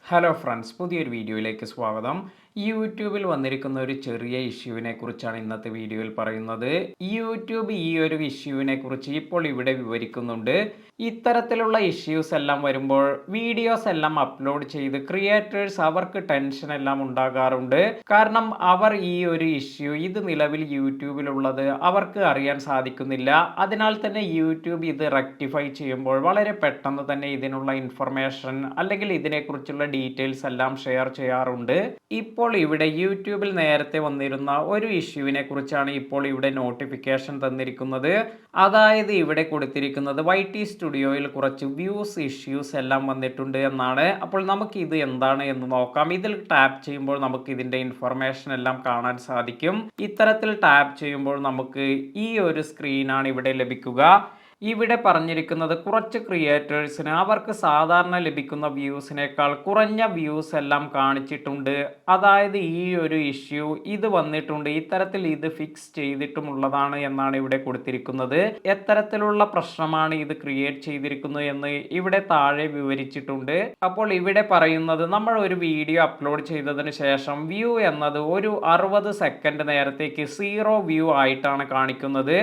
Hello friends, പുതിയൊരു വീഡിയോയിലേക്ക് സ്വാഗതം. യൂട്യൂബിൽ വന്നിരിക്കുന്ന ഒരു ചെറിയ ഇഷ്യൂവിനെ കുറിച്ചാണ് ഇന്നത്തെ വീഡിയോയിൽ പറയുന്നത്. യൂട്യൂബ് ഈ ഒരു ഇഷ്യൂവിനെ കുറിച്ച് ഇപ്പോൾ ഇവിടെ വിവരിക്കുന്നുണ്ട്. ഇത്തരത്തിലുള്ള ഇഷ്യൂസ് എല്ലാം വരുമ്പോൾ വീഡിയോസ് എല്ലാം അപ്ലോഡ് ചെയ്ത് ക്രിയേറ്റേഴ്സ് അവർക്ക് ടെൻഷൻ എല്ലാം ഉണ്ടാകാറുണ്ട്. കാരണം അവർ ഈ ഒരു ഇഷ്യൂ ഇത് നിലവിൽ യൂട്യൂബിലുള്ളത് അവർക്ക് അറിയാൻ സാധിക്കുന്നില്ല. അതിനാൽ തന്നെ യൂട്യൂബ് ഇത് റെക്ടിഫൈ ചെയ്യുമ്പോൾ വളരെ പെട്ടെന്ന് തന്നെ ഇതിനുള്ള ഇൻഫർമേഷൻ അല്ലെങ്കിൽ ഇതിനെക്കുറിച്ചുള്ള ഡീറ്റെയിൽസ് എല്ലാം ഷെയർ ചെയ്യാറുണ്ട്. ഇപ്പോൾ ഇവിടെ യൂട്യൂബിൽ നേരത്തെ വന്നിരുന്ന ഒരു ഇഷ്യൂവിനെ കുറിച്ചാണ് ഇപ്പോൾ ഇവിടെ നോട്ടിഫിക്കേഷൻ തന്നിരിക്കുന്നത്. അതായത് ഇവിടെ കൊടുത്തിരിക്കുന്നത് YT സ്റ്റുഡിയോയിൽ കുറച്ച് വ്യൂസ് ഇഷ്യൂസ് എല്ലാം വന്നിട്ടുണ്ട് എന്നാണ്. അപ്പോൾ നമുക്ക് ഇത് എന്താണ് എന്ന് നോക്കാം. ഇതിൽ ടാപ്പ് ചെയ്യുമ്പോൾ നമുക്ക് ഇതിന്റെ ഇൻഫർമേഷൻ എല്ലാം കാണാൻ സാധിക്കും. ഇത്തരത്തിൽ ടാപ്പ് ചെയ്യുമ്പോൾ നമുക്ക് ഈ ഒരു സ്ക്രീനാണ് ഇവിടെ ലഭിക്കുക. ഇവിടെ പറഞ്ഞിരിക്കുന്നത് കുറച്ച് ക്രിയേറ്റേഴ്സിന് അവർക്ക് സാധാരണ ലഭിക്കുന്ന വ്യൂസിനേക്കാൾ കുറഞ്ഞ വ്യൂസ് എല്ലാം കാണിച്ചിട്ടുണ്ട്. അതായത് ഈ ഒരു ഇഷ്യൂ ഇത് വന്നിട്ടുണ്ട്, ഇത്തരത്തിൽ ഇത് ഫിക്സ് ചെയ്തിട്ടുമുള്ളതാണ് എന്നാണ് ഇവിടെ കൊടുത്തിരിക്കുന്നത്. എത്തരത്തിലുള്ള പ്രശ്നമാണ് ഇത് ക്രിയേറ്റ് ചെയ്തിരിക്കുന്നത് എന്ന് ഇവിടെ താഴെ വിവരിച്ചിട്ടുണ്ട്. അപ്പോൾ ഇവിടെ പറയുന്നത് നമ്മൾ ഒരു വീഡിയോ അപ്ലോഡ് ചെയ്തതിന് ശേഷം വ്യൂ എന്നത് ഒരു 60 സെക്കൻഡ് നേരത്തേക്ക് 0 വ്യൂ ആയിട്ടാണ് കാണിക്കുന്നത്.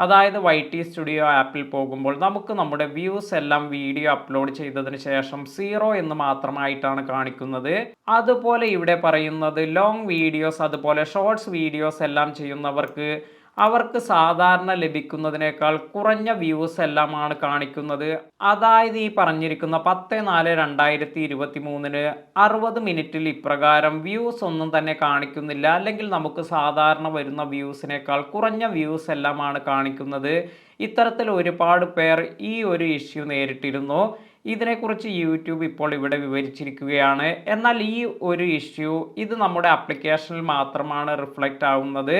അതായത് YT സ്റ്റുഡിയോ ആപ്പിൽ പോകുമ്പോൾ നമുക്ക് നമ്മുടെ വ്യൂസ് എല്ലാം വീഡിയോ അപ്ലോഡ് ചെയ്തതിന് ശേഷം 0 എന്ന് മാത്രമായിട്ടാണ് കാണിക്കുന്നത്. അതുപോലെ ഇവിടെ പറയുന്നത് ലോങ് വീഡിയോസ് അതുപോലെ ഷോർട്സ് വീഡിയോസ് എല്ലാം ചെയ്യുന്നവർക്ക് അവർക്ക് സാധാരണ ലഭിക്കുന്നതിനേക്കാൾ കുറഞ്ഞ വ്യൂസ് എല്ലാമാണ് കാണിക്കുന്നത്. അതായത് ഈ പറഞ്ഞിരിക്കുന്ന 10/4/2023 60 മിനിറ്റിൽ ഇപ്രകാരം വ്യൂസ് ഒന്നും തന്നെ കാണിക്കുന്നില്ല, അല്ലെങ്കിൽ നമുക്ക് സാധാരണ വരുന്ന വ്യൂസിനേക്കാൾ കുറഞ്ഞ വ്യൂസ് എല്ലാമാണ് കാണിക്കുന്നത്. ഇത്തരത്തിൽ ഒരുപാട് പേർ ഈ ഒരു ഇഷ്യൂ നേരിട്ടിരുന്നു. ഇതിനെക്കുറിച്ച് യൂട്യൂബ് ഇപ്പോൾ ഇവിടെ വിവരിച്ചിരിക്കുകയാണ്. എന്നാൽ ഈ ഒരു ഇഷ്യൂ ഇത് നമ്മുടെ ആപ്ലിക്കേഷനിൽ മാത്രമാണ് റിഫ്ലക്റ്റ് ആവുന്നത്.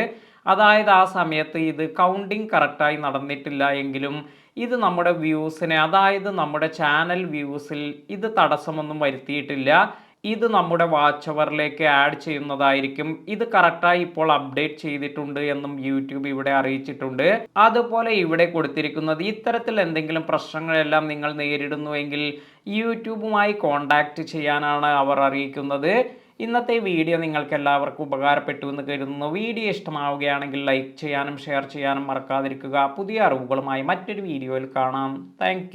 അതായത് ആ സമയത്ത് ഇത് കൗണ്ടിങ് കറക്റ്റായി നടന്നിട്ടില്ല എങ്കിലും ഇത് നമ്മുടെ വ്യൂസിനെ, അതായത് നമ്മുടെ ചാനൽ വ്യൂസിൽ ഇത് തടസ്സമൊന്നും വരുത്തിയിട്ടില്ല. ഇത് നമ്മുടെ വാച്ച് അവറിലേക്ക് ആഡ് ചെയ്യുന്നതായിരിക്കും. ഇത് കറക്റ്റായി ഇപ്പോൾ അപ്ഡേറ്റ് ചെയ്തിട്ടുണ്ട് എന്നും യൂട്യൂബ് ഇവിടെ അറിയിച്ചിട്ടുണ്ട്. അതുപോലെ ഇവിടെ കൊടുത്തിരിക്കുന്നത് ഇത്തരത്തിൽ എന്തെങ്കിലും പ്രശ്നങ്ങളെല്ലാം നിങ്ങൾ നേരിടുന്നുവെങ്കിൽ യൂട്യൂബുമായി കോൺടാക്റ്റ് ചെയ്യാനാണ് അവർ അറിയിക്കുന്നത്. ഇന്നത്തെ വീഡിയോ നിങ്ങൾക്ക് എല്ലാവർക്കും ഉപകാരപ്പെട്ടു എന്ന് കരുതുന്നു. വീഡിയോ ഇഷ്ടമാവുകയാണെങ്കിൽ ലൈക്ക് ചെയ്യാനും ഷെയർ ചെയ്യാനും മറക്കാതിരിക്കുക. പുതിയ അറിവുകളുമായി മറ്റൊരു വീഡിയോയിൽ കാണാം. താങ്ക്